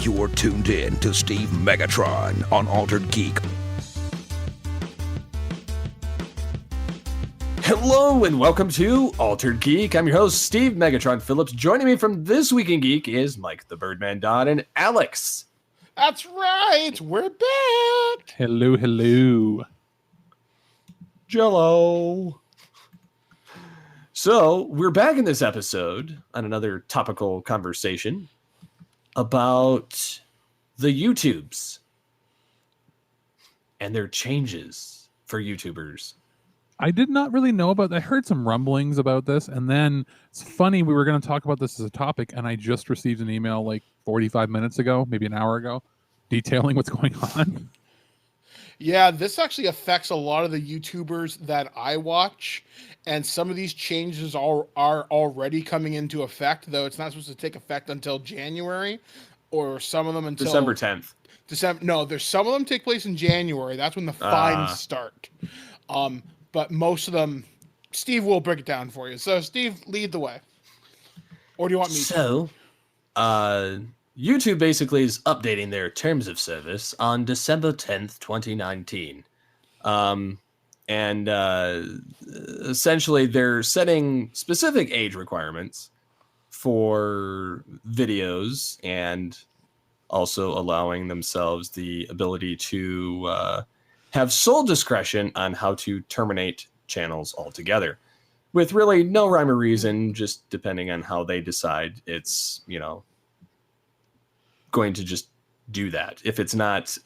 You're tuned in to Steve Megatron on Altered Geek. Hello and welcome to Altered Geek. I'm your host, Steve Megatron Phillips. Joining me from This Week in Geek is Mike the Birdman Dodd and Alex. That's right. We're back. Hello. Jello. So, we're back in this episode on another topical conversation about the YouTubes and their changes for YouTubers. I did not really know about. I heard some rumblings about this, and then it's funny, we were going to talk about this as a topic, and I just received an email like 45 minutes ago, maybe an hour ago, detailing what's going on. Yeah, this actually affects a lot of the YouTubers that I watch, and some of these changes are already coming into effect, though it's not supposed to take effect until January, or some of them until December 10th. No, there's some of them take place in January. That's when the fines start. But most of them, Steve will break it down for you. So, Steve, lead the way. Or do you want me to? So, YouTube basically is updating their terms of service on December 10th, 2019. And essentially, they're setting specific age requirements for videos and also allowing themselves the ability to have sole discretion on how to terminate channels altogether, with really no rhyme or reason, just depending on how they decide it's, going to just do that. If it's not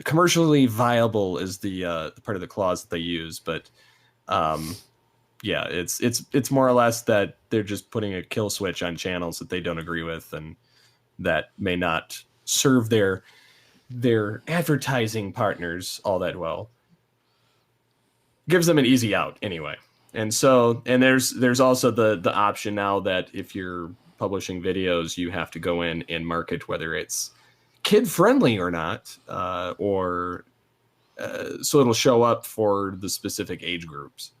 commercially viable is the part of the clause that they use, but yeah, it's more or less that they're just putting a kill switch on channels that they don't agree with and that may not serve their advertising partners all that well. Gives them an easy out anyway. And so, and there's also the option now that if you're publishing videos, you have to go in and market whether it's kid friendly or not, so it'll show up for the specific age groups.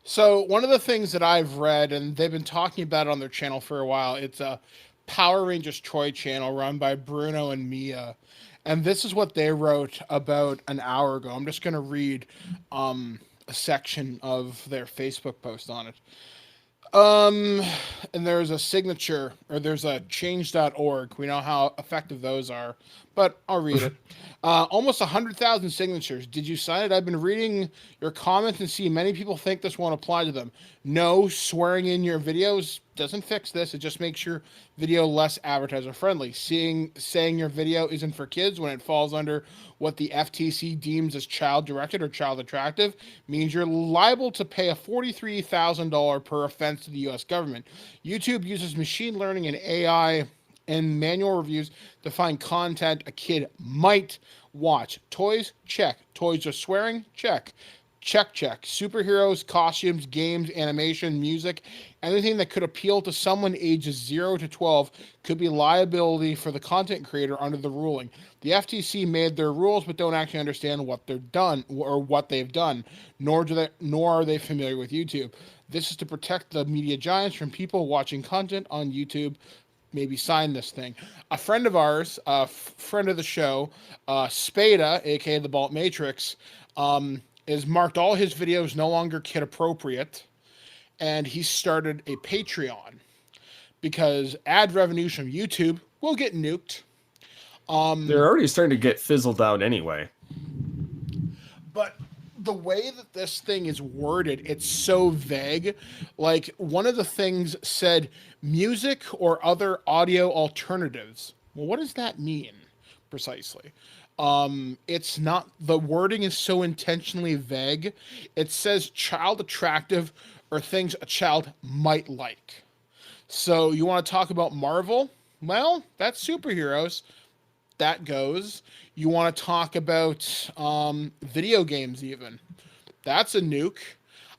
So one of the things that I've read, and they've been talking about it on their channel for a while, it's a Power Rangers Troy channel run by Bruno and Mia. And this is what they wrote about an hour ago. I'm just going to read a section of their Facebook post on it. And there's a signature, or there's a change.org. We know how effective those are, but I'll read it. Almost 100,000 signatures. Did you sign it? I've been reading your comments and see many people think this won't apply to them. No, swearing in your videos doesn't fix this. It just makes your video less advertiser friendly. Saying your video isn't for kids when it falls under what the FTC deems as child directed or child attractive means you're liable to pay a $43,000 per offense to the U.S. government. YouTube uses machine learning and AI and manual reviews to find content a kid might watch. Toys? Check. Toys are swearing? Check. Check. Superheroes, costumes, games, animation, music, anything that could appeal to someone ages 0 to 12 could be liability for the content creator under the ruling. The FTC made their rules but don't actually understand what they've done, nor are they familiar with YouTube. This is to protect the media giants from people watching content on YouTube. Maybe sign this thing. A friend of ours, a friend of the show, Spada, aka the Balt Matrix, is marked all his videos no longer kid appropriate, and he started a Patreon because ad revenues from YouTube will get nuked. They're already starting to get fizzled out anyway. But the way that this thing is worded, it's so vague. Like, one of the things said music or other audio alternatives. Well, what does that mean precisely? It's not, the wording is so intentionally vague. It says child attractive or things a child might like. So you want to talk about Marvel? Well, that's superheroes. That goes. You want to talk about video games even. That's a nuke.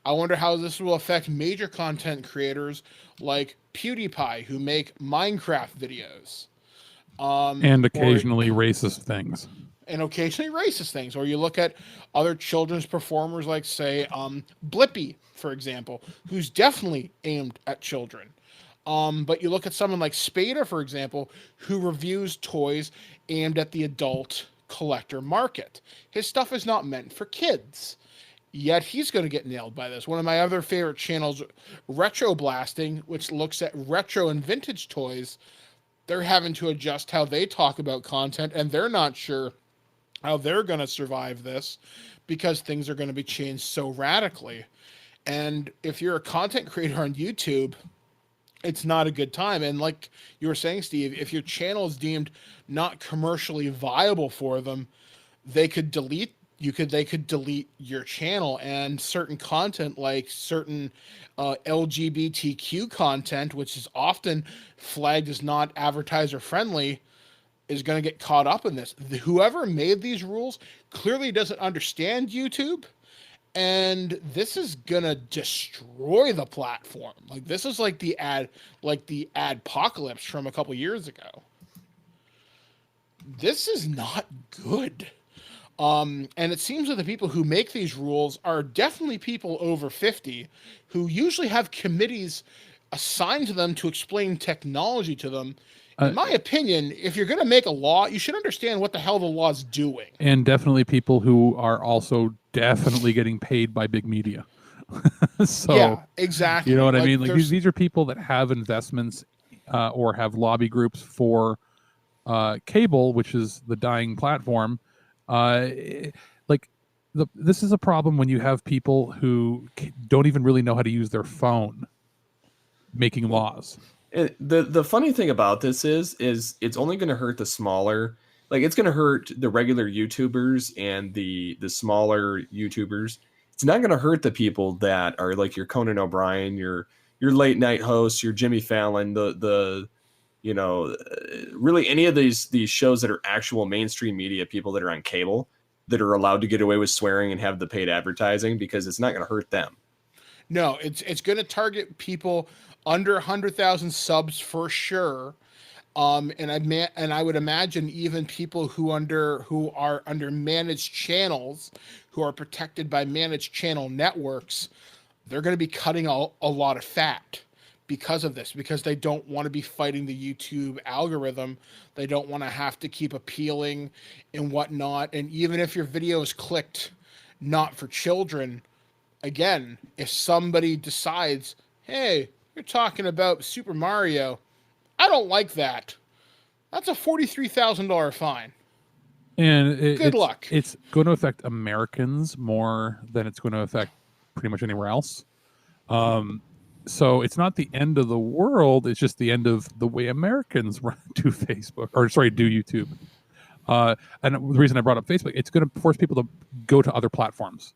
I wonder how this will affect major content creators like PewDiePie who make Minecraft videos. And occasionally racist things. Or you look at other children's performers like, say, Blippi, for example, who's definitely aimed at children. But you look at someone like Spada, for example, who reviews toys aimed at the adult collector market. His stuff is not meant for kids. Yet he's going to get nailed by this. One of my other favorite channels, Retro Blasting, which looks at retro and vintage toys, they're having to adjust how they talk about content, and they're not sure how they're going to survive this because things are going to be changed so radically. And if you're a content creator on YouTube, it's not a good time. And like you were saying, Steve, if your channel is deemed not commercially viable for them, they could delete your channel, and certain content like certain LGBTQ content, which is often flagged as not advertiser friendly, is going to get caught up in this. Whoever made these rules clearly doesn't understand YouTube, and this is going to destroy the platform. Like, this is like the adpocalypse from a couple years ago. This is not good. And it seems that the people who make these rules are definitely people over 50 who usually have committees assigned to them to explain technology to them. In my opinion, if you're going to make a law, you should understand what the hell the law's doing. And definitely people who are also definitely getting paid by big media. So, yeah, exactly. You know what I mean? Like these are people that have investments or have lobby groups for cable, which is the dying platform. This is a problem when you have people who don't even really know how to use their phone making laws. The funny thing about this is it's only going to hurt the smaller, like it's going to hurt the regular YouTubers and the smaller YouTubers. It's not going to hurt the people that are like your Conan O'Brien, your late night hosts, your Jimmy Fallon, the really any of these shows that are actual mainstream media, people that are on cable that are allowed to get away with swearing and have the paid advertising, because it's not going to hurt them. No, it's going to target people under 100,000 subs for sure. And I would imagine even people who are under managed channels, who are protected by managed channel networks, they're going to be cutting a lot of fat because of this, because they don't want to be fighting the YouTube algorithm. They don't want to have to keep appealing and whatnot. And even if your video is clicked not for children, again, if somebody decides, hey, you're talking about Super Mario, I don't like that, that's a $43,000 fine. And good luck. It's going to affect Americans more than it's going to affect pretty much anywhere else. So it's not the end of the world. It's just the end of the way Americans do Facebook, do YouTube. And the reason I brought up Facebook, it's going to force people to go to other platforms.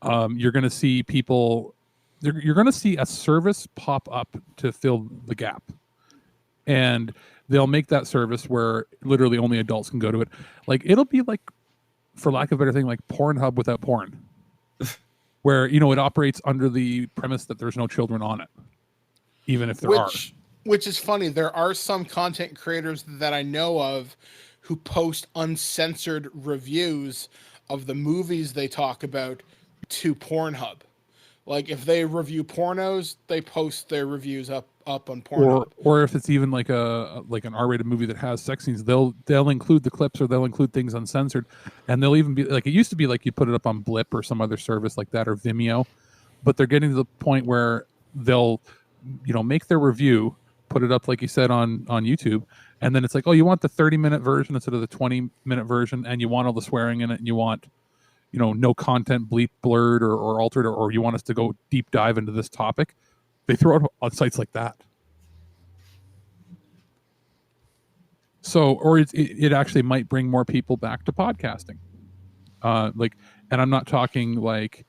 You're going to see people, you're going to see a service pop up to fill the gap. And they'll make that service where literally only adults can go to it. Like, it'll be like, for lack of a better thing, like Pornhub without porn. Where, it operates under the premise that there's no children on it, even if there are. Which is funny. There are some content creators that I know of who post uncensored reviews of the movies they talk about to Pornhub. Like, if they review pornos, they post their reviews up on Pornhub. Or if it's even like an R-rated movie that has sex scenes, they'll include the clips, or they'll include things uncensored, and they'll even be like, it used to be like you put it up on Blip or some other service like that, or Vimeo, but they're getting to the point where they'll make their review, put it up like you said on YouTube, and then it's like, oh, you want the 30-minute version instead of the 20-minute version, and you want all the swearing in it, and you want no content bleep, blurred, or altered, or you want us to go deep dive into this topic. They throw it on sites like that. So, or it actually might bring more people back to podcasting. And I'm not talking like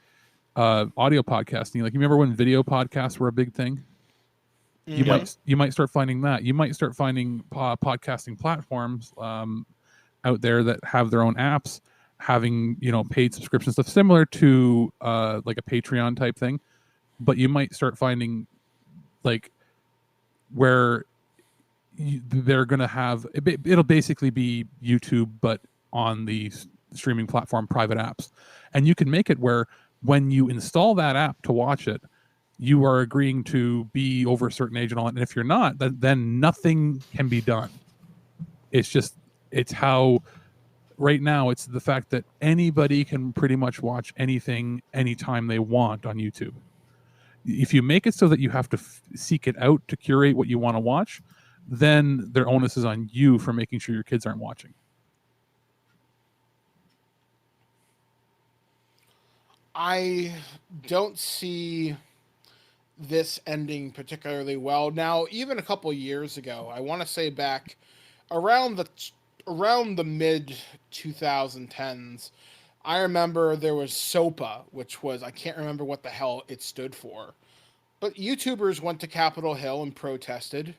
audio podcasting. Like, you remember when video podcasts were a big thing? Mm-hmm. You might start finding that. You might start finding podcasting platforms out there that have their own apps, having paid subscription stuff similar to like a Patreon type thing. But you might start finding like where they're going to have, it'll basically be YouTube, but on the streaming platform private apps. And you can make it where when you install that app to watch it, you are agreeing to be over a certain age and all that. And if you're not, then nothing can be done. It's how right now it's the fact that anybody can pretty much watch anything anytime they want on YouTube. If you make it so that you have to seek it out to curate what you want to watch, then their onus is on you for making sure your kids aren't watching. I don't see this ending particularly well. Now, even a couple years ago, I want to say back around the mid 2010s, I remember there was SOPA, which was, I can't remember what the hell it stood for, but YouTubers went to Capitol Hill and protested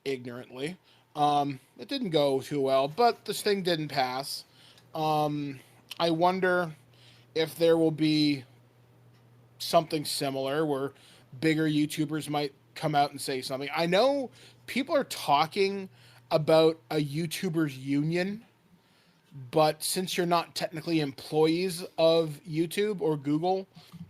ignorantly. It didn't go too well, but this thing didn't pass. I wonder if there will be something similar where bigger YouTubers might come out and say something. I know people are talking about a YouTubers union, but since you're not technically employees of YouTube or Google,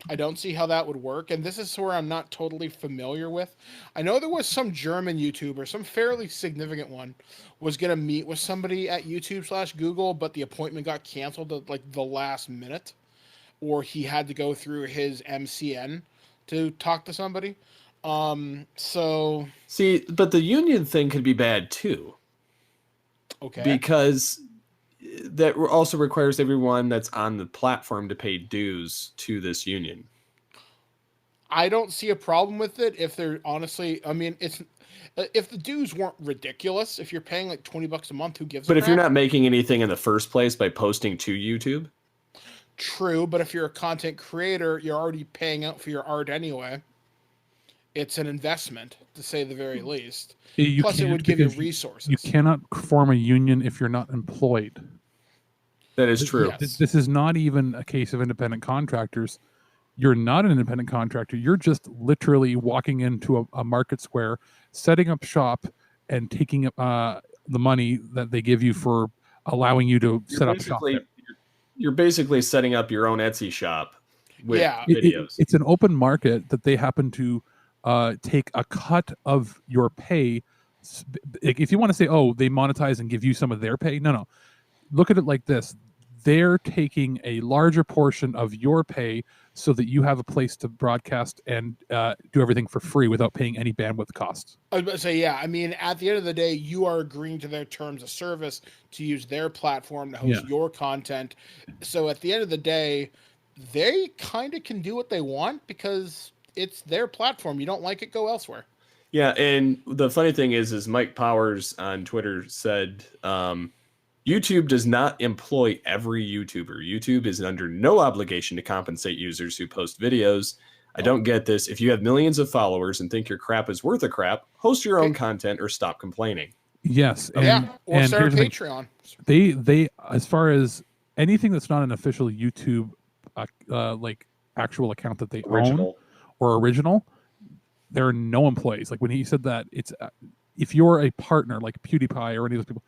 I don't see how that would work. And this is where I'm not totally familiar with. I know there was some German YouTuber, some fairly significant one, was going to meet with somebody at YouTube/Google, but the appointment got canceled at like the last minute, or he had to go through his MCN to talk to somebody. So See, but the union thing could be bad too. Okay. Because that also requires everyone that's on the platform to pay dues to this union. I don't see a problem with it if they're honestly, I mean, it's if the dues weren't ridiculous, if you're paying like $20 a month, who gives a But if you're crap? not making anything in the first place by posting to YouTube, True, but if you're a content creator, you're already paying out for your art anyway. It's an investment, to say the very least. Plus, it would give you resources. You cannot form a union if you're not employed. that is true. Yes. This is not even a case of independent contractors. You're not an independent contractor. You're just literally walking into a market square, setting up shop, and taking the money that they give you for allowing you to set up shop there. You're basically setting up your own Etsy shop with Yeah. videos. It's an open market that they happen to take a cut of your pay. If you want to say, oh, they monetize and give you some of their pay, no. Look at it like this. They're taking a larger portion of your pay so that you have a place to broadcast and do everything for free without paying any bandwidth costs. I was about to say, yeah. I mean, at the end of the day, you are agreeing to their terms of service to use their platform to host your content. So at the end of the day, they kind of can do what they want because it's their platform. You don't like it, go elsewhere. Yeah, and the funny thing is Mike Powers on Twitter said, YouTube does not employ every YouTuber. YouTube is under no obligation to compensate users who post videos. I don't get this. If you have millions of followers and think your crap is worth a crap, host your own content or stop complaining. Yes. Or start a Patreon. They as far as anything that's not an official YouTube like actual account that they own or original, there are no employees. Like when he said that, it's if you're a partner like PewDiePie or any of those people,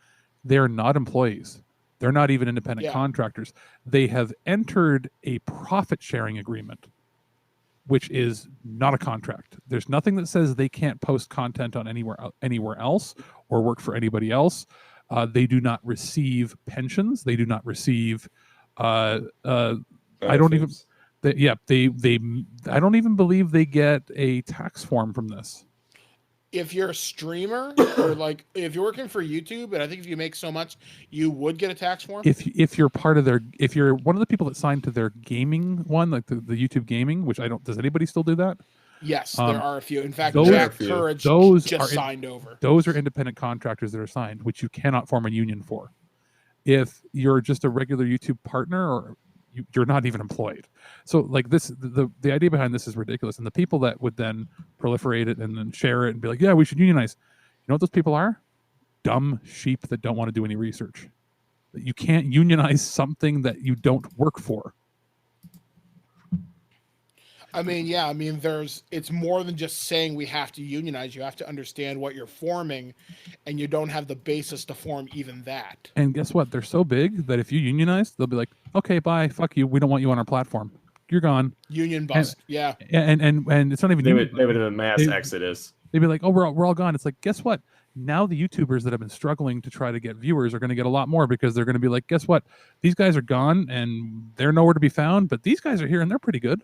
they're not employees. They're not even independent contractors. They have entered a profit sharing agreement, which is not a contract. There's nothing that says they can't post content on anywhere else or work for anybody else. They do not receive pensions. They do not receive. I don't even. I don't even believe they get a tax form from this. If you're a streamer or like if you're working for YouTube, and I think if you make so much, you would get a tax form. If you're part of if you're one of the people that signed to their gaming one, like the YouTube gaming, which I don't. Does anybody still do that? Yes, there are a few. In fact, those, Jack Courage just signed over. Those are independent contractors that are signed, which you cannot form a union for. If you're just a regular YouTube partner, or you're not even employed. So like this, the idea behind this is ridiculous. And the people that would then proliferate it and then share it and be like, yeah, we should unionize. You know what those people are? Dumb sheep that don't want to do any research. You can't unionize something that you don't work for. I mean, yeah, it's more than just saying we have to unionize. You have to understand what you're forming, and you don't have the basis to form even that. And guess what? They're so big that if you unionize, they'll be like, okay, bye, fuck you. We don't want you on our platform. you're gone. Union bust. Yeah. And it's not even They union would have a mass They- exodus. They'd be like, oh, we're all gone. It's like, guess what? Now the YouTubers that have been struggling to try to get viewers are going to get a lot more because they're going to be like, guess what? These guys are gone and they're nowhere to be found, but these guys are here and they're pretty good.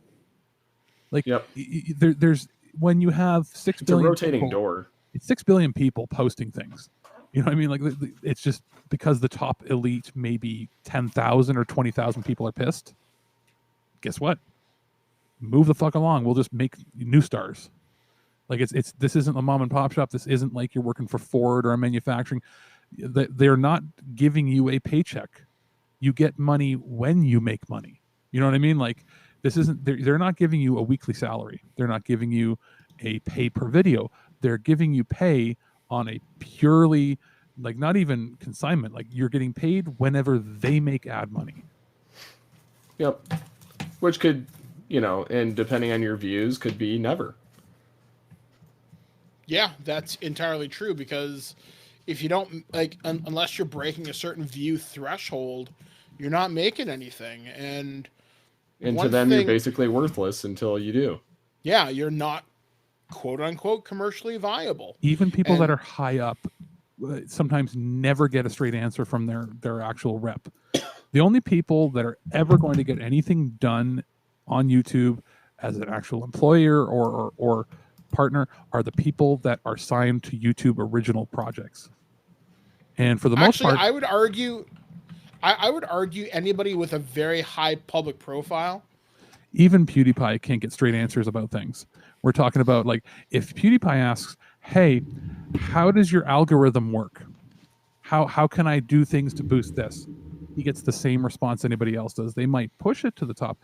Like, Yep. there's when you have 6 It's a billion rotating people, door. it's 6 billion people posting things. You know what I mean? Like, it's just because the top elite, maybe 10,000 or 20,000 people are pissed. Guess what? Move the fuck along. We'll just make new stars. Like, it's this isn't a mom and pop shop. This isn't like you're working for Ford or a manufacturing. They're not giving you a paycheck. You get money when you make money. You know what I mean? Like, this isn't. They're not giving you a weekly salary. They're not giving you a pay per video. They're giving you pay on a purely, like, not even consignment. Like, you're getting paid whenever they make ad money. Yep. Which could, and depending on your views, could be never. Yeah, that's entirely true, because if you don't, like, unless you're breaking a certain view threshold, you're not making anything. And to them, you're basically worthless until you do. Yeah, you're not, quote unquote, commercially viable. Even people that are high up sometimes never get a straight answer from their actual rep. The only people that are ever going to get anything done on YouTube as an actual employer or partner are the people that are signed to YouTube original projects. And for the most part, I would argue anybody with a very high public profile. Even PewDiePie can't get straight answers about things. We're talking about, like, if PewDiePie asks, hey, how does your algorithm work? How can I do things to boost this? He gets the same response anybody else does. They might push it to the top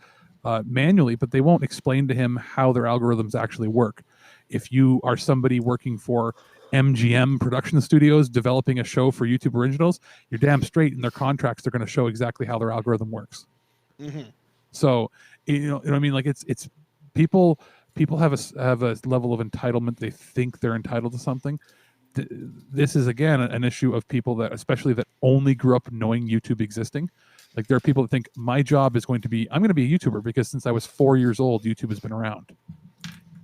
manually, but they won't explain to him how their algorithms actually work. If you are somebody working for MGM Production Studios developing a show for YouTube Originals, you're damn straight in their contracts they're going to show exactly how their algorithm works. Mm-hmm. So, you know what I mean? Like, it's people have a level of entitlement. They think they're entitled to something. This is, again, an issue of people that, especially that only grew up knowing YouTube existing. Like, there are people that think my job is going to be, I'm going to be a YouTuber because since I was 4 years old, YouTube has been around.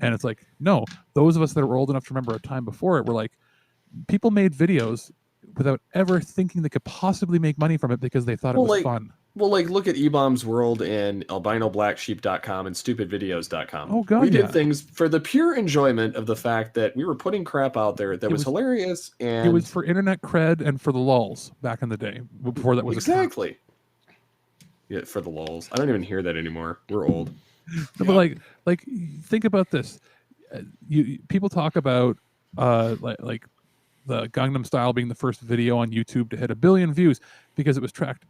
And it's like, no, those of us that were old enough to remember a time before it were like, people made videos without ever thinking they could possibly make money from it because they thought it was fun. Well, like, look at eBaum's World and albinoblacksheep.com and stupidvideos.com. Oh, God, we did things for the pure enjoyment of the fact that we were putting crap out there that was hilarious. And it was for internet cred and for the lulz back in the day, before that was exactly. Yeah, for the lulz. I don't even hear that anymore. We're old. But like, think about this. People talk about like the Gangnam Style being the first video on YouTube to hit 1 billion views because it was tracked.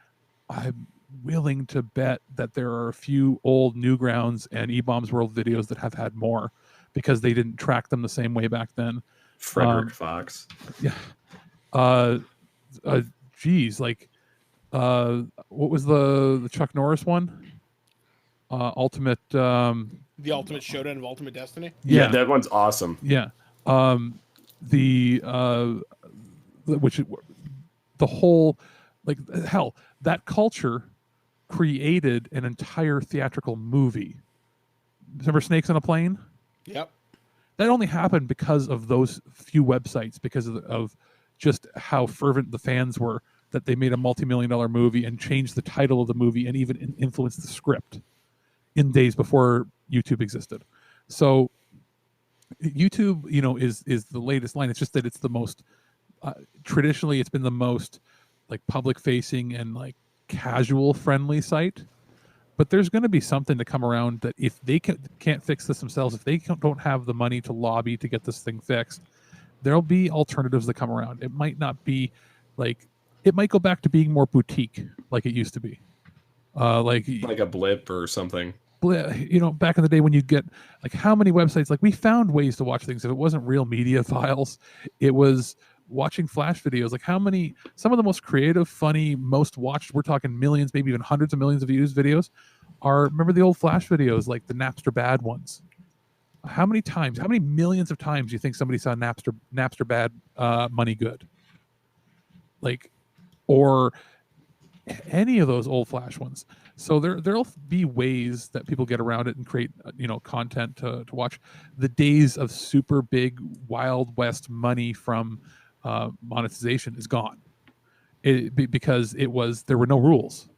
I'm willing to bet that there are a few old Newgrounds and eBaum's World videos that have had more because they didn't track them the same way back then. Frederick Fox. Yeah. Geez, like, what was the Chuck Norris one? Ultimate. The Ultimate Showdown of Ultimate Destiny. Yeah, that one's awesome. Yeah. The whole, like, hell, that culture created an entire theatrical movie. Remember Snakes on a Plane? Yep. That only happened because of those few websites, because of just how fervent the fans were that they made a multi-million-dollar movie and changed the title of the movie and even influenced the script in days before YouTube existed. So YouTube, is the latest line. It's just that it's the most traditionally it's been the most, like, public facing and, like, casual friendly site. But there's going to be something to come around that if they can't fix this themselves, if they don't have the money to lobby to get this thing fixed, there'll be alternatives that come around. It might not be like, it might go back to being more boutique like it used to be. Like a Blip or something. Back in the day when you'd get, like, how many websites, like, we found ways to watch things. If it wasn't real media files, it was watching Flash videos. Like, some of the most creative, funny, most watched, we're talking millions, maybe even hundreds of millions of views videos are, remember the old Flash videos, like the Napster bad ones? How many millions of times do you think somebody saw Napster bad, money good? Like, or any of those old Flash ones. So there'll be ways that people get around it and create content to watch. The days of super big Wild West money from monetization is gone. Because there were no rules.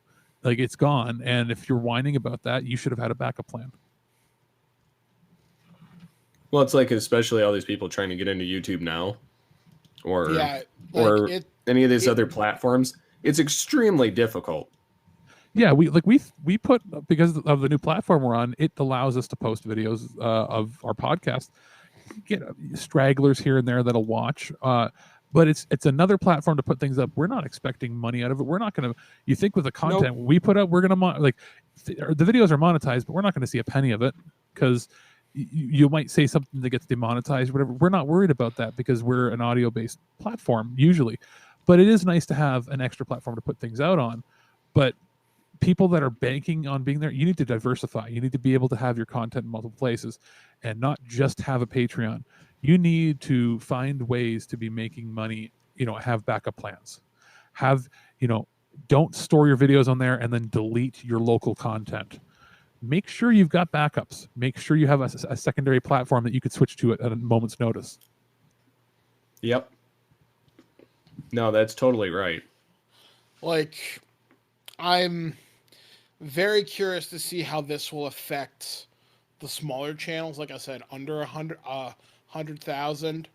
Like, it's gone, and if you're whining about that, you should have had a backup plan. Well, it's like, especially all these people trying to get into YouTube now, or any of these other platforms. It's extremely difficult. Yeah, we put, because of the new platform we're on, it allows us to post videos of our podcast. Get stragglers here and there that'll watch. But it's another platform to put things up. We're not expecting money out of it. We're not going to. You think with the content we put up, we're going to the videos are monetized, but we're not going to see a penny of it, because you might say something that gets demonetized, whatever. We're not worried about that because we're an audio-based platform usually. But it is nice to have an extra platform to put things out on. But people that are banking on being there, you need to diversify. You need to be able to have your content in multiple places and not just have a Patreon. You need to find ways to be making money, have backup plans. Don't store your videos on there and then delete your local content. Make sure you've got backups. Make sure you have a secondary platform that you could switch to at a moment's notice. Yep. No, that's totally right. Like, I'm very curious to see how this will affect the smaller channels. Like I said, under 100,000.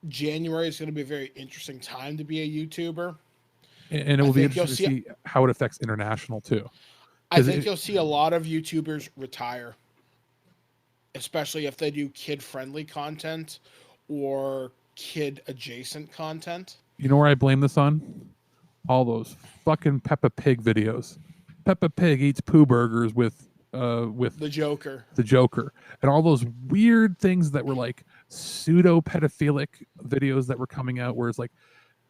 January is going to be a very interesting time to be a YouTuber. And it will be interesting to see how it affects international too. I think you'll see a lot of YouTubers retire, especially if they do kid-friendly content or kid-adjacent content. You know where I blame this on? All those fucking Peppa Pig videos. Peppa Pig eats poo burgers with the Joker. And all those weird things that were like pseudo pedophilic videos that were coming out, where it's like,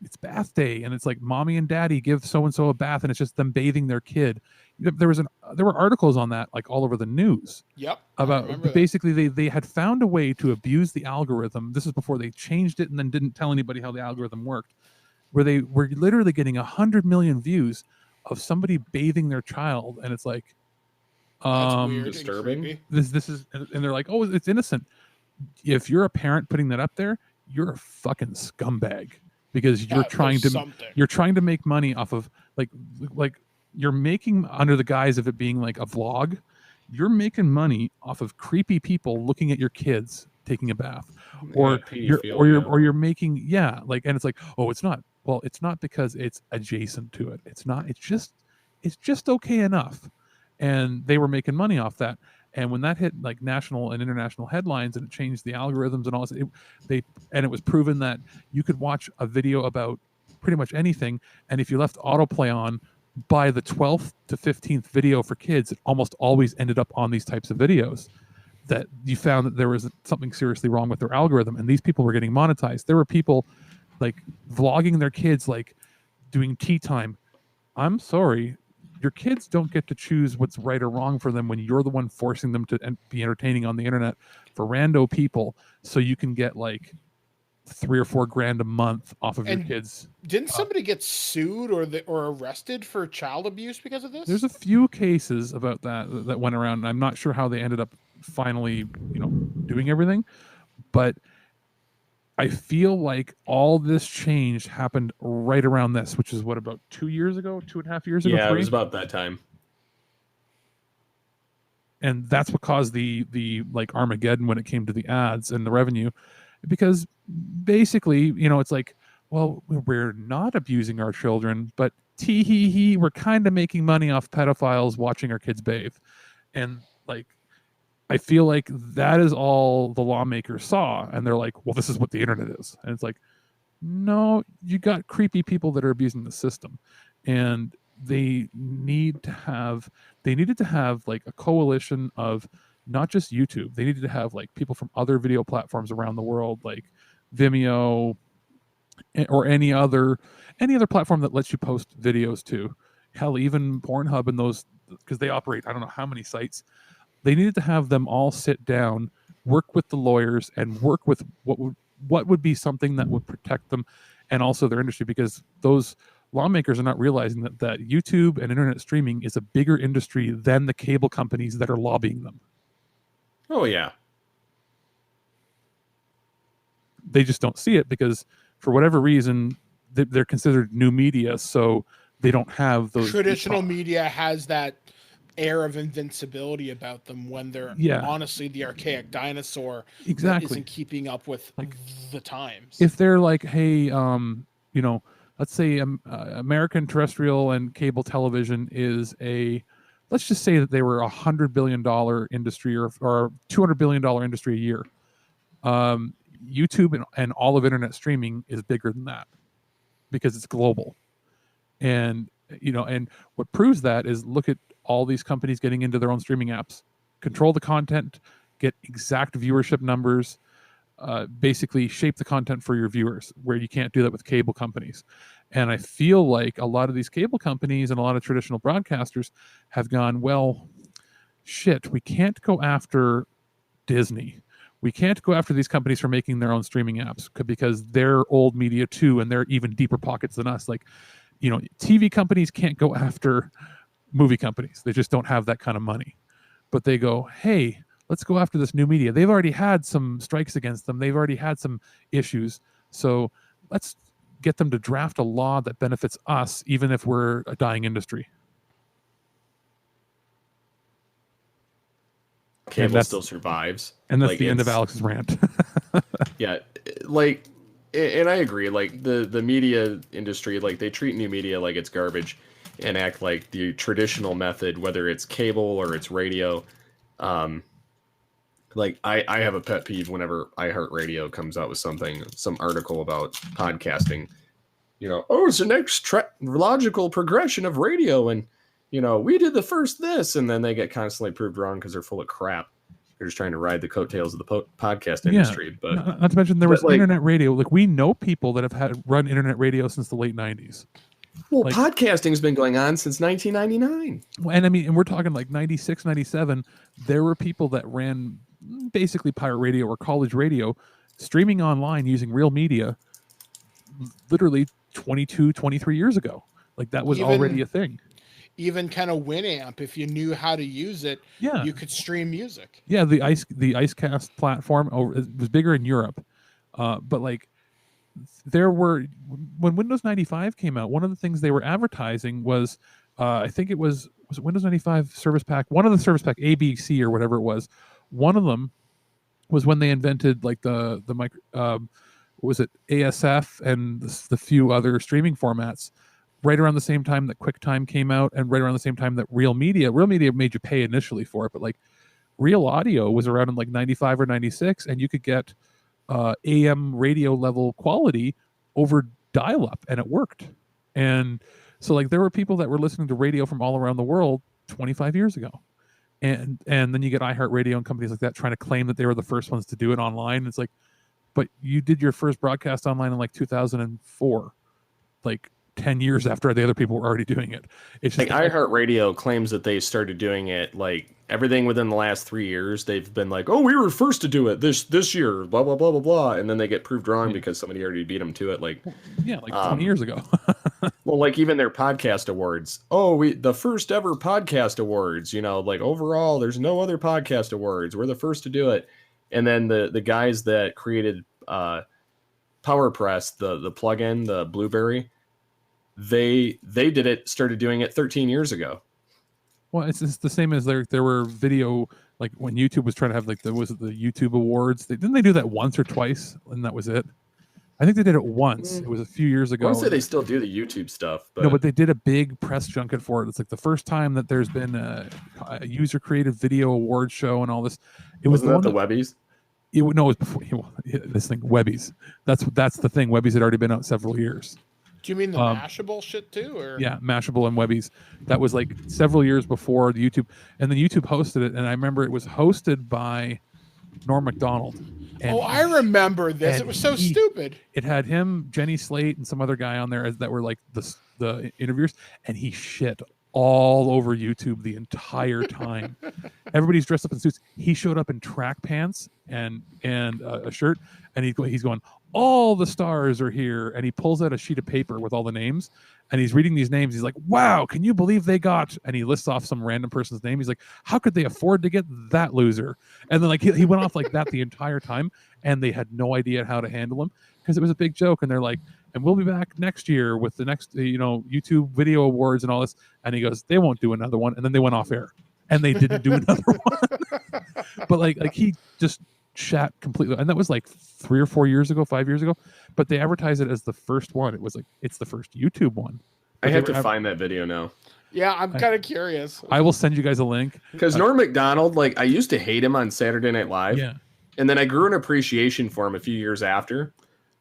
it's bath day and it's like mommy and daddy give so and so a bath and it's just them bathing their kid. There were articles on that like all over the news. Yep. About basically they had found a way to abuse the algorithm. This is before they changed it and then didn't tell anybody how the algorithm worked, where they were literally getting 100 million views of somebody bathing their child, and it's like, that's weird, disturbing. This is, and they're like, oh, it's innocent. If you're a parent putting that up there, you're a fucking scumbag, because you're trying to make money off of like you're making, under the guise of it being like a vlog, you're making money off of creepy people looking at your kids taking a bath, or you're making and it's like, oh, it's not. Well, it's not because it's adjacent to it. It's not. It's just okay enough. And they were making money off that. And when that hit like national and international headlines and it changed the algorithms and all this, it was proven that you could watch a video about pretty much anything, and if you left autoplay on, by the 12th to 15th video for kids, it almost always ended up on these types of videos. That you found that there was something seriously wrong with their algorithm, and these people were getting monetized. There were people like vlogging their kids, like doing tea time. I'm sorry, your kids don't get to choose what's right or wrong for them when you're the one forcing them to be entertaining on the internet for rando people, so you can get like $3 or $4 grand a month off of your kids. Didn't somebody get sued or arrested for child abuse because of this? There's a few cases about that went around, and I'm not sure how they ended up finally, doing everything, but I feel like all this change happened right around this, which is what, about 2 years ago, 2.5 years ago? Yeah, 3? It was about that time. And that's what caused the like Armageddon when it came to the ads and the revenue, because basically, it's like, well, we're not abusing our children, but we're kind of making money off pedophiles watching our kids bathe. And like, I feel like that is all the lawmakers saw, and they're like, well, this is what the internet is. And it's like, no, you got creepy people that are abusing the system, and they needed to have like a coalition of not just YouTube. They needed to have like people from other video platforms around the world, like Vimeo or any other platform that lets you post videos to. Hell, even Pornhub and those, because they operate I don't know how many sites. They needed to have them all sit down, work with the lawyers, and work with what would be something that would protect them and also their industry, because those lawmakers are not realizing that YouTube and internet streaming is a bigger industry than the cable companies that are lobbying them. Oh yeah. They just don't see it because for whatever reason they're considered new media, so they don't have those. Traditional media has that air of invincibility about them when they're honestly the archaic dinosaur that isn't keeping up with the times. If they're like, hey, let's say American terrestrial and cable television is let's just say that they were $100 billion industry or $200 billion industry a year. YouTube and all of internet streaming is bigger than that because it's global. And what proves that is look at all these companies getting into their own streaming apps, control the content, get exact viewership numbers, basically shape the content for your viewers, where you can't do that with cable companies. And I feel like a lot of these cable companies and a lot of traditional broadcasters have gone, well, shit, we can't go after Disney. We can't go after these companies for making their own streaming apps because they're old media too, and they're even deeper pockets than us. Like, TV companies can't go after movie companies. They just don't have that kind of money. But they go, hey, let's go after this new media. They've already had some strikes against them. They've already had some issues. So let's get them to draft a law that benefits us, even if we're a dying industry. Cable still survives. And that's the end of Alex's rant. Yeah. And I agree, the media industry, they treat new media like it's garbage and act like the traditional method, whether it's cable or it's radio. I have a pet peeve whenever iHeartRadio comes out with some article about podcasting. It's the next logical progression of radio, and we did the first this, and then they get constantly proved wrong because they're full of crap. They're just trying to ride the coattails of the podcast industry. But not to mention there was internet radio. We know people that have run internet radio since the late 90s. Well, podcasting's been going on since 1999. And we're talking 96, 97. There were people that ran basically pirate radio or college radio, streaming online using real media, literally 22, 23 years ago. That was already a thing. Even kind of Winamp, if you knew how to use it, you could stream music. Yeah, the IceCast platform it was bigger in Europe, but there were, when Windows 95 came out, one of the things they were advertising was I think it was Windows 95 Service Pack, one of the Service Pack ABC or whatever it was. One of them was when they invented the micro, was it ASF and the few other streaming formats. Right around the same time that QuickTime came out, and right around the same time that Real Media made you pay initially for it, but Real Audio was around in 95 or 96, and you could get AM radio level quality over dial-up, and it worked. And so there were people that were listening to radio from all around the world 25 years ago, and then you get iHeartRadio and companies like that trying to claim that they were the first ones to do it online. It's but you did your first broadcast online in 2004, 10 years after the other people were already doing it. It's just iHeartRadio claims that they started doing it everything within the last 3 years. They've been we were first to do it this year, blah blah blah blah blah, and then they get proved wrong because somebody already beat them to it 20 years ago. Well, even their podcast awards. The first ever podcast awards, overall there's no other podcast awards. We're the first to do it. And then the guys that created PowerPress, the plugin, the Blueberry, they started doing it 13 years ago. Well, it's the same as there were video, when YouTube was trying to have the YouTube awards. Didn't they do that once or twice and that was it? I think they did it once. It was a few years ago. I want to say they still do the YouTube stuff. But... No, but they did a big press junket for it. It's the first time that there's been a user created video award show and all this. Wasn't that the Webbies? It was before this thing, Webbies. That's the thing. Webbies had already been out several years. Do you mean the Mashable shit too? Or yeah, Mashable and Webbies. That was several years before the YouTube, and then YouTube hosted it. And I remember it was hosted by Norm Macdonald. I remember this. It was so stupid. It had him, Jenny Slate, and some other guy on there that were the interviewers, and he shit all over YouTube the entire time. Everybody's dressed up in suits. He showed up in track pants and a shirt, and he's going, all the stars are here. And he pulls out a sheet of paper with all the names, and he's reading these names. He's like, wow, can you believe they got, and he lists off some random person's name. He's like, how could they afford to get that loser? And then like he went off like that the entire time, and they had no idea how to handle him because it was a big joke. And they're like, and we'll be back next year with the next, YouTube video awards and all this. And he goes, they won't do another one. And then they went off air and they didn't do another one. But like he just shat completely. And that was like 3 or 4 years ago, 5 years ago. But they advertised it as the first one. It was like, it's the first YouTube one. I have to find that video now. Yeah, I'm kind of curious. I will send you guys a link. Because Norm Macdonald, like, I used to hate him on Saturday Night Live. Yeah. And then I grew an appreciation for him a few years after,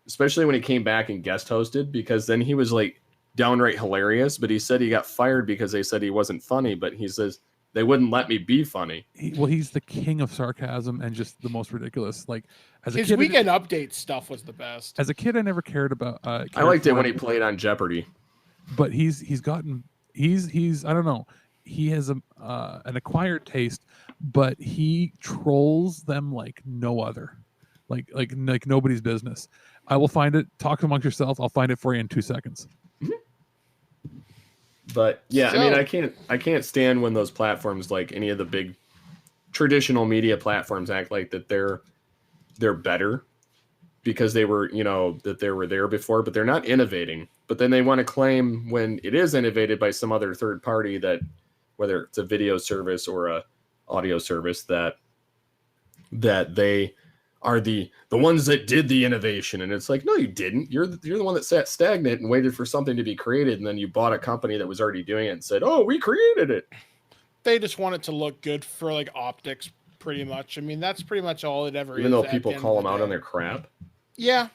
especially when he came back and guest hosted, because then he was like downright hilarious. But he said he got fired because they said he wasn't funny. But he says they wouldn't let me be funny. He's the king of sarcasm and just the most ridiculous. Like, as a His kid, weekend update stuff was the best. As a kid, I never cared about. I liked it when he played on Jeopardy. But he's I don't know. He has an acquired taste, but he trolls them like no other, like nobody's business. I will find it. Talk amongst yourself. I'll find it for you in 2 seconds. But yeah, I mean, I can't stand when those platforms, like any of the big traditional media platforms, act like that they're better because they were, that they were there before, but they're not innovating. But then they want to claim when it is innovated by some other third party, that whether it's a video service or a audio service, that they are the ones that did the innovation. And it's like, no, you didn't. You're the one that sat stagnant and waited for something to be created. And then you bought a company that was already doing it and said, oh, we created it. They just want it to look good for like optics, pretty much. I mean, that's pretty much all it ever is. Even though people call them out on their crap. Yeah.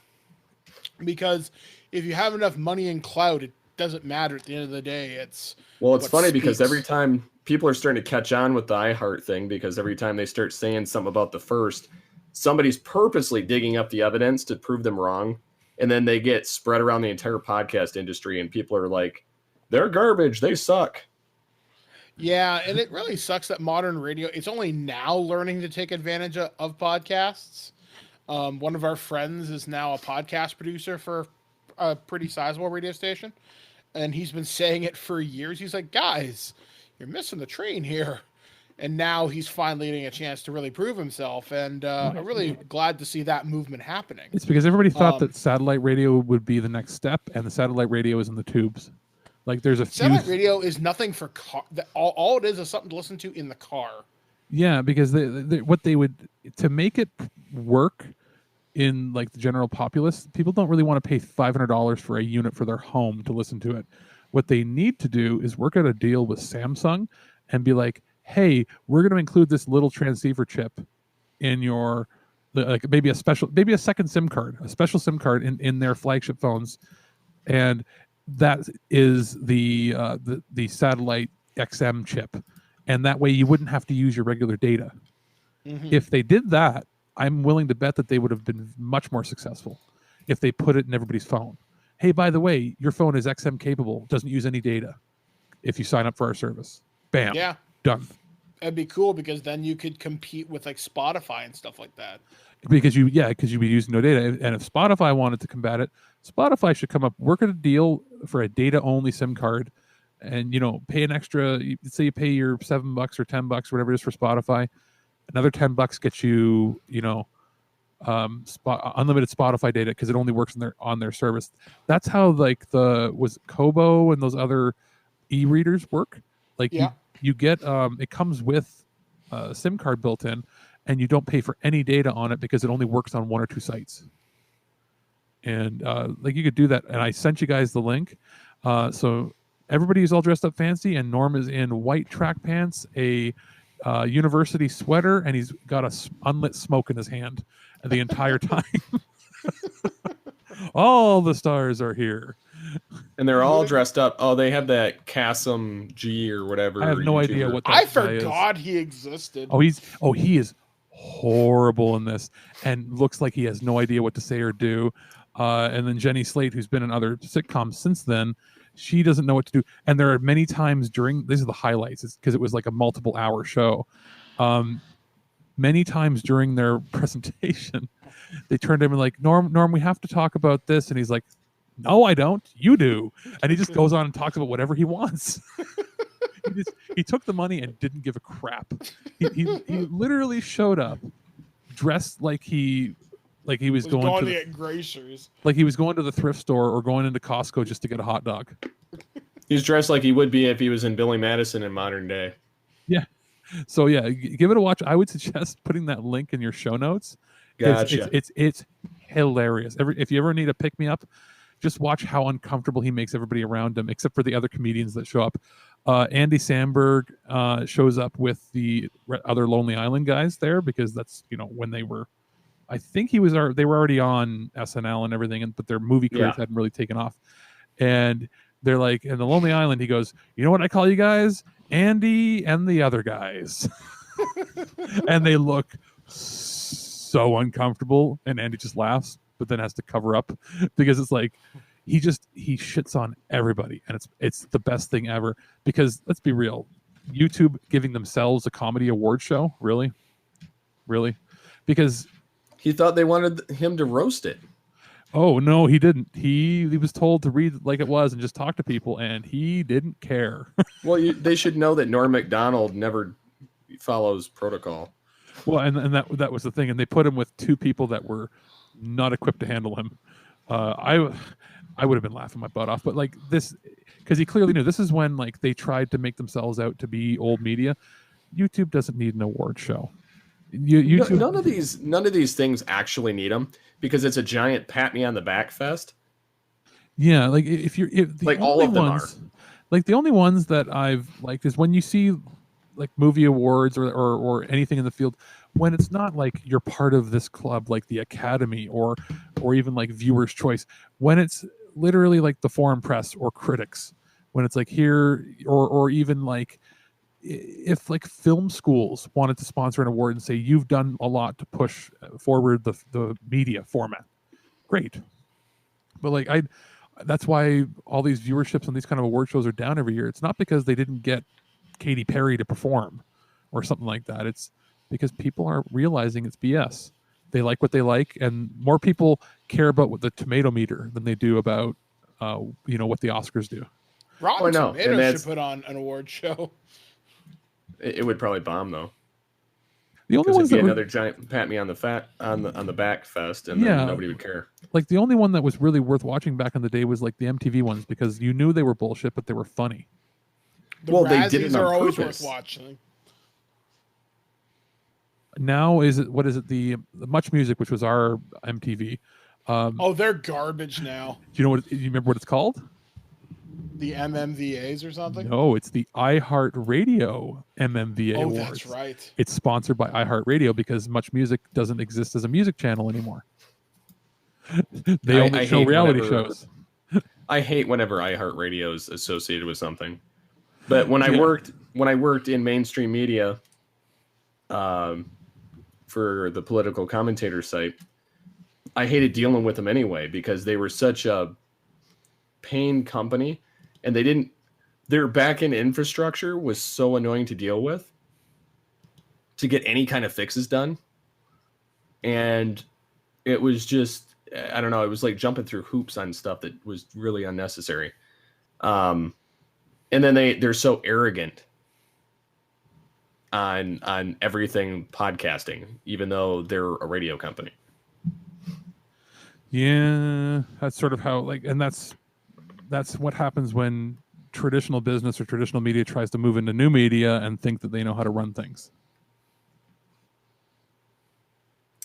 Because if you have enough money and clout, it doesn't matter at the end of the day. It's funny because every time people are starting to catch on with the iHeart thing, because every time they start saying something about the first, somebody's purposely digging up the evidence to prove them wrong. And then they get spread around the entire podcast industry and people are like, they're garbage. They suck. Yeah. And it really sucks that modern radio, it's only now learning to take advantage of podcasts. One of our friends is now a podcast producer for a pretty sizable radio station. And he's been saying it for years. He's like, guys, you're missing the train here. And now he's finally getting a chance to really prove himself. And I'm really glad to see that movement happening. It's because everybody thought that satellite radio would be the next step, and the satellite radio is in the tubes. Like there's a satellite radio is nothing for car. All it is something to listen to in the car. Yeah, because what they would, to make it work in like the general populace, people don't really want to pay $500 for a unit for their home to listen to it. What they need to do is work out a deal with Samsung and be like, hey, we're going to include this little transceiver chip in your, like maybe a second SIM card, a special SIM card in their flagship phones. And that is the satellite XM chip. And that way you wouldn't have to use your regular data. Mm-hmm. If they did that, I'm willing to bet that they would have been much more successful if they put it in everybody's phone. Hey, by the way, your phone is XM capable, doesn't use any data if you sign up for our service. Bam. Yeah. Done. That'd be cool because then you could compete with like Spotify and stuff like that. Because you'd be using no data. And if Spotify wanted to combat it, Spotify should come up, work at a deal for a data-only SIM card and, pay an extra, say you pay your $7 or $10, whatever it is for Spotify. Another $10 gets you, unlimited Spotify data because it only works on their service. That's how like was Kobo and those other e-readers work. Like you get it comes with a SIM card built in, and you don't pay for any data on it because it only works on 1 or 2 sites. And like you could do that. And I sent you guys the link. So everybody is all dressed up fancy, and Norm is in white track pants, a university sweater, and he's got a unlit smoke in his hand the entire time. All the stars are here. And they're all dressed up. Oh, they have that Chasm G or whatever. I have no idea what that I forgot he existed. He is horrible in this and looks like he has no idea what to say or do. And then Jenny Slate, who's been in other sitcoms since then, she doesn't know what to do. And there are many times these are the highlights because it was like a multiple hour show. Many times during their presentation, they turned to him and like, Norm, we have to talk about this. And he's like, no, I don't. You do. And he just goes on and talks about whatever he wants. he took the money and didn't give a crap. He literally showed up dressed like he was going to get groceries. Like he was going to the thrift store or going into Costco just to get a hot dog. He's dressed like he would be if he was in Billy Madison in modern day. Yeah. So yeah, give it a watch. I would suggest putting that link in your show notes. Gotcha. It's hilarious. If you ever need a pick me up, just watch how uncomfortable he makes everybody around him, except for the other comedians that show up. Andy Samberg shows up with the other Lonely Island guys there because that's when they were. I think they were already on SNL and everything, but their movie careers hadn't really taken off. And they're like, in the Lonely Island, he goes, you know what I call you guys? Andy and the other guys. And they look so uncomfortable. And Andy just laughs, but then has to cover up because it's like, he shits on everybody. And it's the best thing ever because let's be real. YouTube giving themselves a comedy award show. Really? Because he thought they wanted him to roast it. Oh no, he didn't. He was told to read like it was and just talk to people, and he didn't care. Well, they should know that Norm Macdonald never follows protocol. Well, and that was the thing, and they put him with two people that were not equipped to handle him. I would have been laughing my butt off, but like this, because he clearly knew this is when like they tried to make themselves out to be old media. YouTube doesn't need an award show. YouTube, none of these things actually need them because it's a giant pat me on the back fest. Yeah, like if like all of them are like the only ones that I've liked is when you see like movie awards or anything in the field when it's not like you're part of this club like the Academy or even like Viewers' Choice, when it's literally like the Foreign Press or critics, when it's like here or even like if like film schools wanted to sponsor an award and say you've done a lot to push forward the media format, great. But like that's why all these viewerships on these kind of award shows are down every year. It's not because they didn't get Katy Perry to perform or something like that. It's because people are realizing it's BS. They like what they like, and more people care about what the tomato meter than they do about what the Oscars do. Rotten Tomatoes should put on an award show. It would probably bomb though. The only ones that another giant pat me on the back fest, and then nobody would care. Like the only one that was really worth watching back in the day was like the MTV ones because you knew they were bullshit, but they were funny. They did it on always purpose. Worth watching. Now what is it? The Much Music, which was our MTV. They're garbage now. Do you remember what it's called? The MMVAs or something? No, it's the iHeartRadio MMVA Awards. That's right. It's sponsored by iHeartRadio because Much Music doesn't exist as a music channel anymore. They only show reality shows. I hate whenever iHeartRadio is associated with something. But when I worked in mainstream media, for the political commentator site, I hated dealing with them anyway because they were such a pain company, and their back-end infrastructure was so annoying to deal with to get any kind of fixes done. And it was just, I don't know, it was like jumping through hoops on stuff that was really unnecessary. And then they're so arrogant on everything podcasting, even though they're a radio company. Yeah, that's sort of how and that's what happens when traditional business or traditional media tries to move into new media and think that they know how to run things.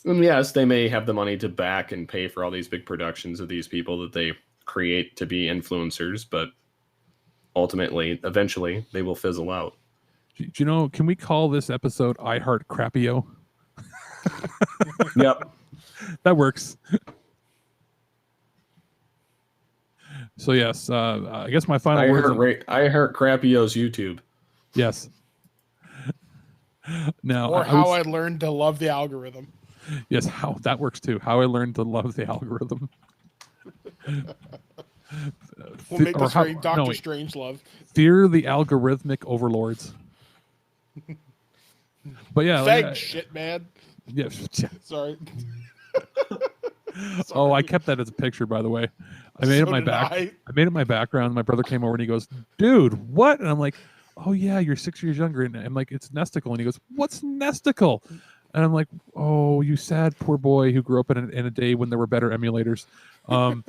And yes, they may have the money to back and pay for all these big productions of these people that they create to be influencers, but ultimately, eventually, they will fizzle out. Do you know, can we call this episode I Heart Crappio? Yep. That works. So yes, I guess my final words. I heard Crappio's YouTube. Yes. Now, or how I learned to love the algorithm. Yes, how that works too. How I learned to love the algorithm. We'll make this very Doctor Strangelove. Fear the algorithmic overlords. But yeah, shit, man. Yeah. Sorry. Oh, I kept that as a picture, by the way. I made it my back. I made it my background. My brother came over and he goes, "Dude, what?" And I'm like, "Oh yeah, you're 6 years younger." And I'm like, "It's Nesticle." And he goes, "What's Nesticle?" And I'm like, "Oh, you sad poor boy who grew up in a day when there were better emulators." I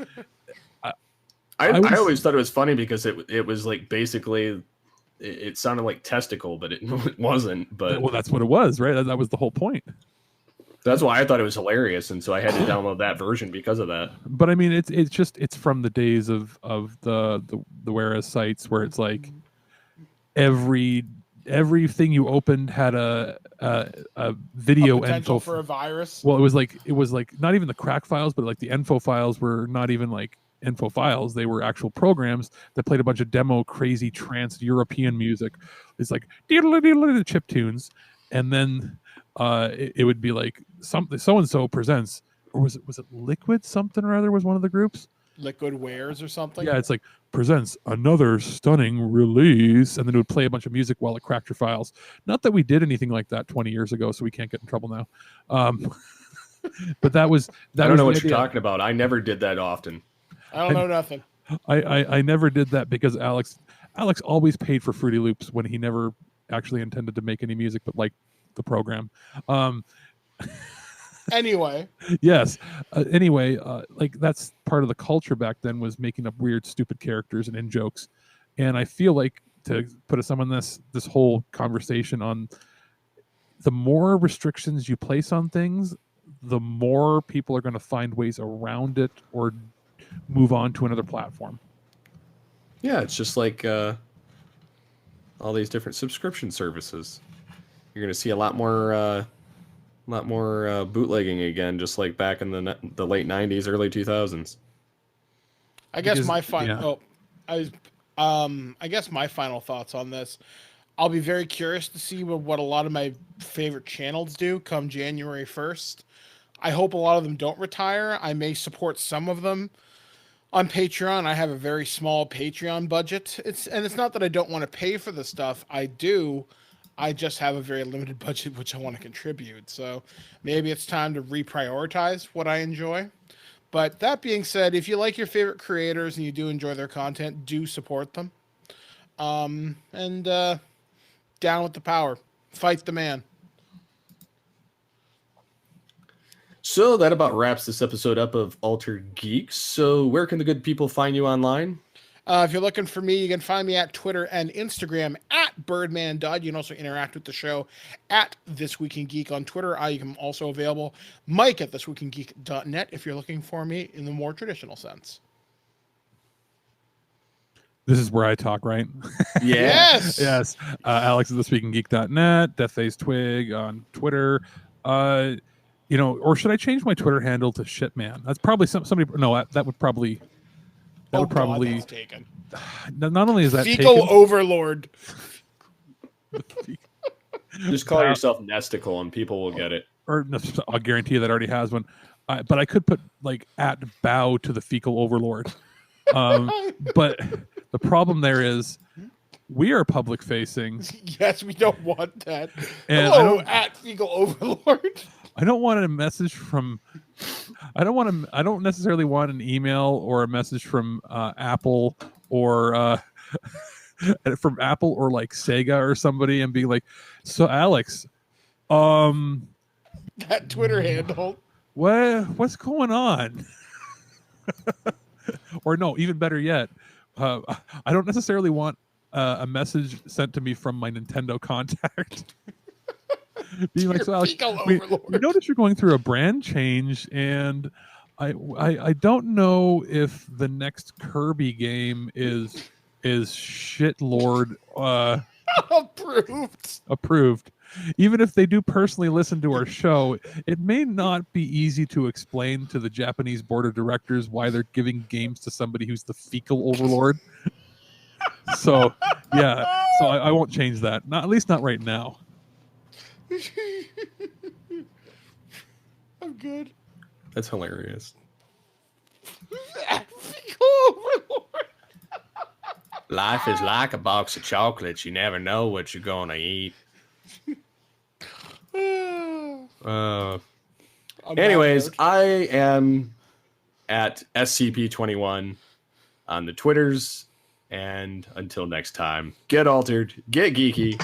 always thought it was funny because it was like basically it sounded like testicle, but it wasn't. But well, that's what it was, right? That was the whole point. That's why I thought it was hilarious, and so I had to download that version because of that. But I mean, it's from the days of the Whereas sites where it's like everything you opened had a video potential info for a virus. Well, it was like not even the crack files, but like the info files were not even like info files. They were actual programs that played a bunch of demo crazy trance European music. It's like diddle chip tunes, and then it would be like something so and so presents, or was it Liquid something or other was one of the groups. Liquid Wares or something. Yeah, it's like presents another stunning release, and then it would play a bunch of music while it cracked your files. Not that we did anything like that 20 years ago, so we can't get in trouble now. But that was I don't know what you're talking about. I never did that often. I don't know nothing. I never did that because Alex always paid for Fruity Loops when he never actually intended to make any music, but like the program. Anyway. Yes. Anyway, like that's part of the culture back then was making up weird, stupid characters and in jokes. And I feel like to put a sum on this whole conversation on the more restrictions you place on things, the more people are going to find ways around it or move on to another platform. Yeah, it's just like all these different subscription services. You're going to see a lot more bootlegging again, just like back in the late 90s, early 2000s. I guess my final I guess my final thoughts on this. I'll be very curious to see what a lot of my favorite channels do come January 1st. I hope a lot of them don't retire. I may support some of them on Patreon. I have a very small Patreon budget. It's not that I don't want to pay for the stuff. I do. I just have a very limited budget which I want to contribute. So maybe it's time to reprioritize what I enjoy. But that being said, if you like your favorite creators and you do enjoy their content, do support them. Down with the power. Fight the man. So that about wraps this episode up of Altered Geeks. So where can the good people find you online? If you're looking for me, you can find me at Twitter and Instagram at BirdmanDud. You can also interact with the show at This Week in Geek on Twitter. I am also available. Mike at thisweekingeek.net if you're looking for me in the more traditional sense. This is where I talk, right? Yeah. Yes. Alex at thisweekingeek.net, Deathface Twig on Twitter. Or should I change my Twitter handle to Shitman? That's probably somebody. No, that would probably. God, that's taken. Not only is that Fecal taken, overlord. Just call yourself Nesticle and people will get it. Or I'll guarantee you that already has one. But I could put like at bow to the fecal overlord. But the problem there is we are public facing. Yes, we don't want that. And hello, at fecal overlord. I don't want a message from. I don't necessarily want an email or a message from Apple or from Apple or like Sega or somebody and be like, so Alex, that Twitter handle. What's going on? Or no, even better yet, I don't necessarily want a message sent to me from my Nintendo contact. Being like, so Alex, we notice you're going through a brand change, and I don't know if the next Kirby game is shitlord approved. Even if they do personally listen to our show, it may not be easy to explain to the Japanese board of directors why they're giving games to somebody who's the fecal overlord. So yeah, so I won't change that. Not, at least not right now. I'm good. That's hilarious. Life is like a box of chocolates. You never know what you're gonna eat. On that Anyways, note. I am at SCP-21 on the Twitters. And until next time, get altered, get geeky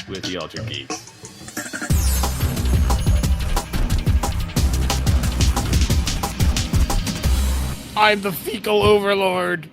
with the Altered Geeks. I'm the fecal overlord.